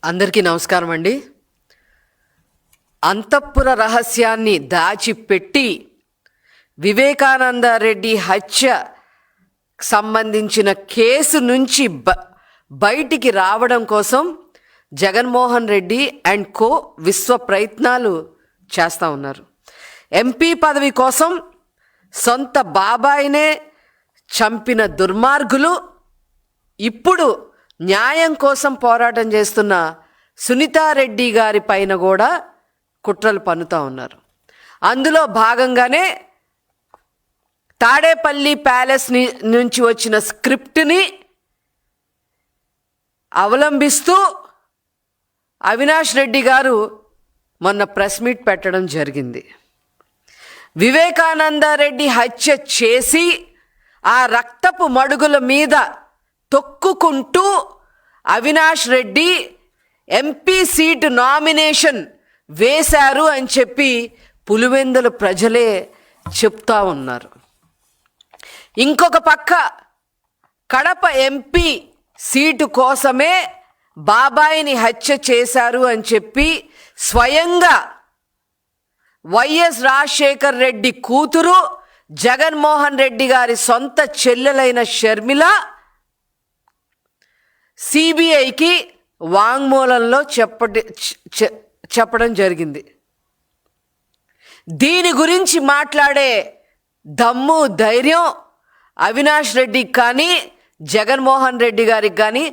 అందరికీ నమస్కారం అండి. అంతఃపుర రహస్యాన్ని దాచిపెట్టి వివేకానంద రెడ్డి హత్య సంబంధించిన కేసు నుంచి బయటికి రావడం కోసం జగన్మోహన్ రెడ్డి అండ్ కో విశ్వ ప్రయత్నాలు చేస్తూ ఉన్నారు. ఎంపీ పదవి కోసం సొంత బాబాయినే చంపిన దుర్మార్గులు ఇప్పుడు న్యాయం కోసం పోరాటం చేస్తున్న సునీతారెడ్డి గారి పైన కూడా కుట్రలు పన్నుతూ ఉన్నారు. అందులో భాగంగానే తాడేపల్లి ప్యాలెస్ నుంచి వచ్చిన స్క్రిప్ట్ని అవలంబిస్తూ అవినాష్ రెడ్డి గారు మొన్న ప్రెస్ మీట్ పెట్టడం జరిగింది. వివేకానంద రెడ్డి హత్య చేసి ఆ రక్తపు మడుగుల మీద తొక్కుకుంటూ Avinash Reddy MP seat nomination వేశారు అని చెప్పి పులివెందుల ప్రజలే చెప్తా ఉన్నారు. ఇంకొక పక్క కడప ఎంపీ సీటు కోసమే బాబాయిని హత్య చేశారు అని చెప్పి స్వయంగా వైఎస్ రాజశేఖర్ రెడ్డి కూతురు జగన్మోహన్ రెడ్డి గారి సొంత చెల్లెలైన షర్మిల సిబిఐకి వాంగ్మూలంలో చెప్పడం జరిగింది. దీని గురించి మాట్లాడే దమ్ము ధైర్యం అవినాష్ రెడ్డికి కానీ జగన్మోహన్ రెడ్డి గారికి కానీ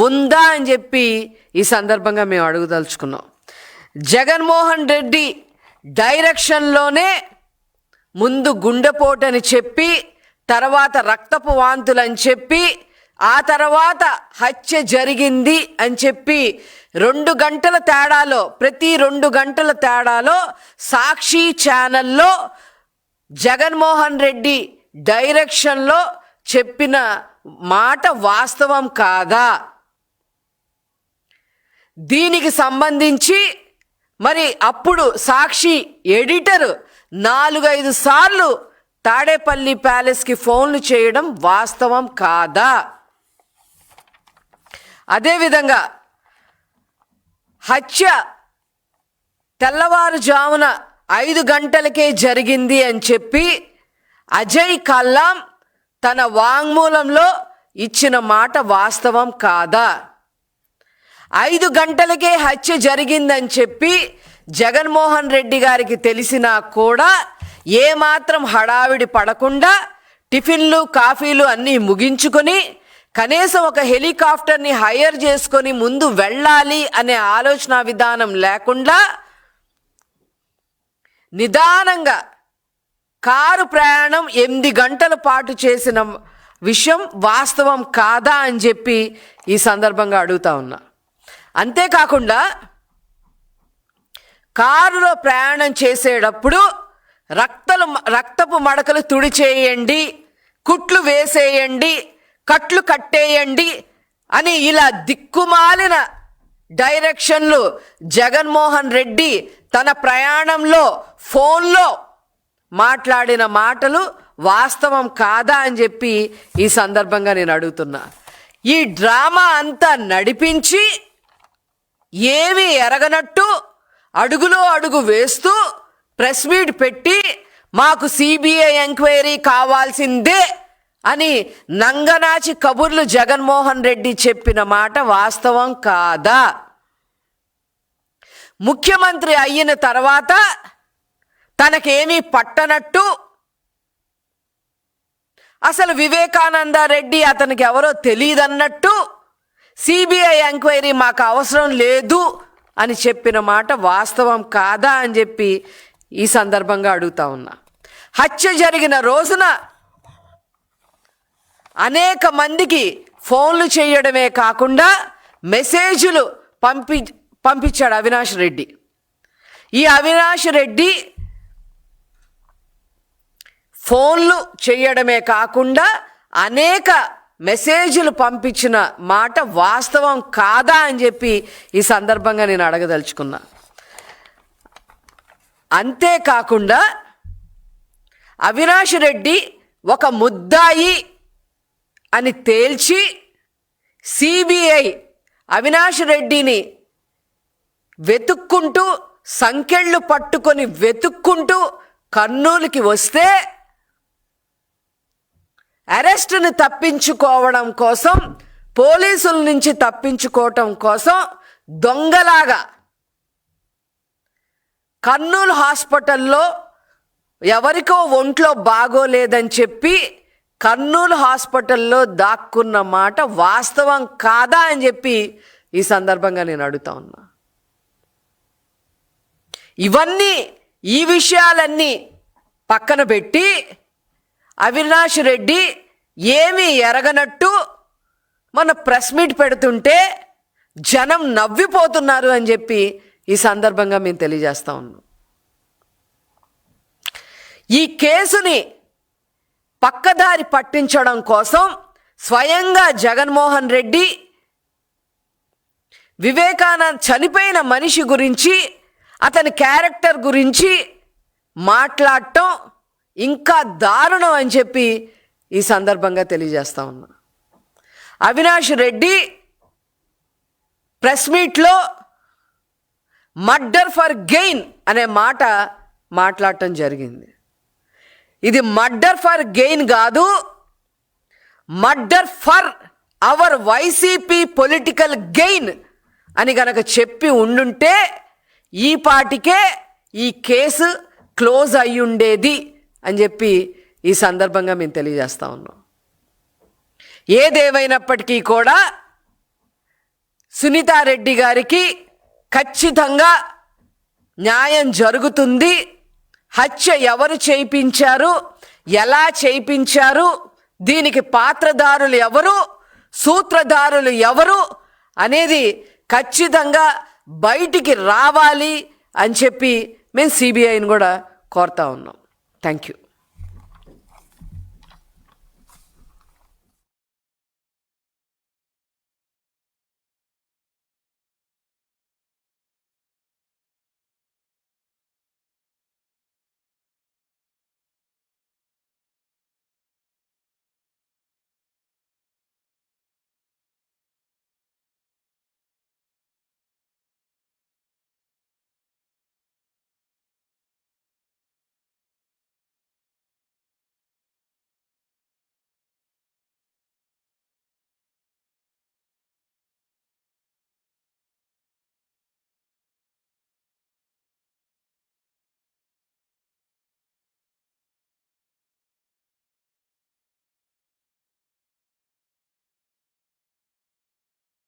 ఉందా అని చెప్పి ఈ సందర్భంగా మేము అడుగుదలుచుకున్నాం. జగన్మోహన్ రెడ్డి డైరెక్షన్లోనే ముందు గుండెపోటని చెప్పి తర్వాత రక్తపు వాంతులని చెప్పి ఆ తర్వాత హత్య జరిగింది అని చెప్పి 2 గంటల తేడాలో ప్రతి 2 గంటల తేడాలో సాక్షి ఛానల్లో జగన్మోహన్ రెడ్డి డైరెక్షన్లో చెప్పిన మాట వాస్తవం కాదా? దీనికి సంబంధించి మరి అప్పుడు సాక్షి ఎడిటర్ 4-5 సార్లు తాడేపల్లి ప్యాలెస్కి ఫోన్లు చేయడం వాస్తవం కాదా? అదేవిధంగా హత్య తెల్లవారుజామున 5 గంటలకే జరిగింది అని చెప్పి అజయ్ కల్లాం తన వాంగ్మూలంలో ఇచ్చిన మాట వాస్తవం కాదా? 5 గంటలకే హత్య జరిగిందని చెప్పి జగన్మోహన్ రెడ్డి గారికి తెలిసినా కూడా ఏమాత్రం హడావిడి పడకుండా టిఫిన్లు కాఫీలు అన్నీ ముగించుకొని కనీసం ఒక హెలికాప్టర్ని హైర్ చేసుకొని ముందు వెళ్ళాలి అనే ఆలోచన విధానం లేకుండా నిదానంగా కారు ప్రయాణం 8 గంటల పాటు చేసిన విషయం వాస్తవం కాదా అని చెప్పి ఈ సందర్భంగా అడుగుతా ఉన్నా. అంతేకాకుండా కారులో ప్రయాణం చేసేటప్పుడు రక్తపు మడకలు తుడిచేయండి, కుట్లు వేసేయండి, కట్లు కట్టేయండి అని ఇలా దిక్కుమాలిన డైరెక్షన్లు జగన్మోహన్ రెడ్డి తన ప్రయాణంలో ఫోన్లో మాట్లాడిన మాటలు వాస్తవం కాదా అని చెప్పి ఈ సందర్భంగా నేను అడుగుతున్నా. ఈ డ్రామా అంతా నడిపించి ఏమీ ఎరగనట్టు అడుగులో అడుగు వేస్తూ ప్రెస్ మీట్ పెట్టి మాకు సిబిఐ ఎంక్వైరీ కావాల్సిందే అని నంగనాచి కబుర్లు జగన్మోహన్ రెడ్డి చెప్పిన మాట వాస్తవం కాదా? ముఖ్యమంత్రి అయిన తర్వాత తనకేమీ పట్టనట్టు అసలు వివేకానంద రెడ్డి అతనికి ఎవరో తెలియదన్నట్టు సిబిఐ ఎంక్వైరీ మాకు అవసరం లేదు అని చెప్పిన మాట వాస్తవం కాదా అని చెప్పి ఈ సందర్భంగా అడుగుతా ఉన్నా. హత్య జరిగిన రోజున అనేక మందికి ఫోన్లు చేయడమే కాకుండా మెసేజ్లు పంపించాడు అవినాష్ రెడ్డి. ఈ అవినాష్ రెడ్డి ఫోన్లు చేయడమే కాకుండా అనేక మెసేజ్లు పంపించిన మాట వాస్తవం కాదా అని చెప్పి ఈ సందర్భంగా నేను అడగదలుచుకున్నా. అంతేకాకుండా అవినాష్ రెడ్డి ఒక ముద్దాయి అని తేల్చి సిబిఐ అవినాష్ రెడ్డిని వెతుక్కుంటూ సంకెళ్ళు పట్టుకొని వెతుక్కుంటూ కర్నూలుకి వస్తే అరెస్టుని తప్పించుకోవడం కోసం, పోలీసుల నుంచి తప్పించుకోవటం కోసం దొంగలాగా కర్నూలు హాస్పిటల్లో ఎవరికో ఒంట్లో బాగోలేదని చెప్పి కర్నూలు హాస్పిటల్లో దాక్కున్న మాట వాస్తవం కాదా అని చెప్పి ఈ సందర్భంగా నేను అడుగుతా ఉన్నా. ఈ విషయాలన్నీ పక్కన పెట్టి అవినాష్ రెడ్డి ఏమీ ఎరగనట్టు మన ప్రెస్ మీట్ పెడుతుంటే జనం నవ్విపోతున్నారు అని చెప్పి ఈ సందర్భంగా మేము తెలియజేస్తా ఉన్నాం. ఈ కేసుని పక్కదారి పట్టించడం కోసం స్వయంగా జగన్మోహన్ రెడ్డి వివేకానంద్ చనిపోయిన మనిషి గురించి, అతని క్యారెక్టర్ గురించి మాట్లాడటం ఇంకా దారుణం అని చెప్పి ఈ సందర్భంగా తెలియజేస్తా ఉన్నా. అవినాష్ రెడ్డి ప్రెస్ మీట్లో మర్డర్ ఫర్ గెయిన్ అనే మాట మాట్లాడటం జరిగింది. ఇది మర్డర్ ఫర్ గెయిన్ కాదు, murder for hour YCP political gain అని గనక చెప్పి ఉండుంటే ఈ పాటికే ఈ కేసు క్లోజ్ అయ్యుండేది అని చెప్పి ఈ సందర్భంగా మేము తెలియజేస్తా ఉన్నాం. ఏదేమైనప్పటికీ కూడా సునీతారెడ్డి గారికి ఖచ్చితంగా న్యాయం జరుగుతుంది. హత్య ఎవరు చేయించారు, ఎలా చేయించారు, దీనికి పాత్రధారులు ఎవరు, సూత్రధారులు ఎవరు అనేది ఖచ్చితంగా బయటికి రావాలి అని చెప్పి మేము సిబిఐని కూడా కోరుతా ఉన్నాం. Thank you.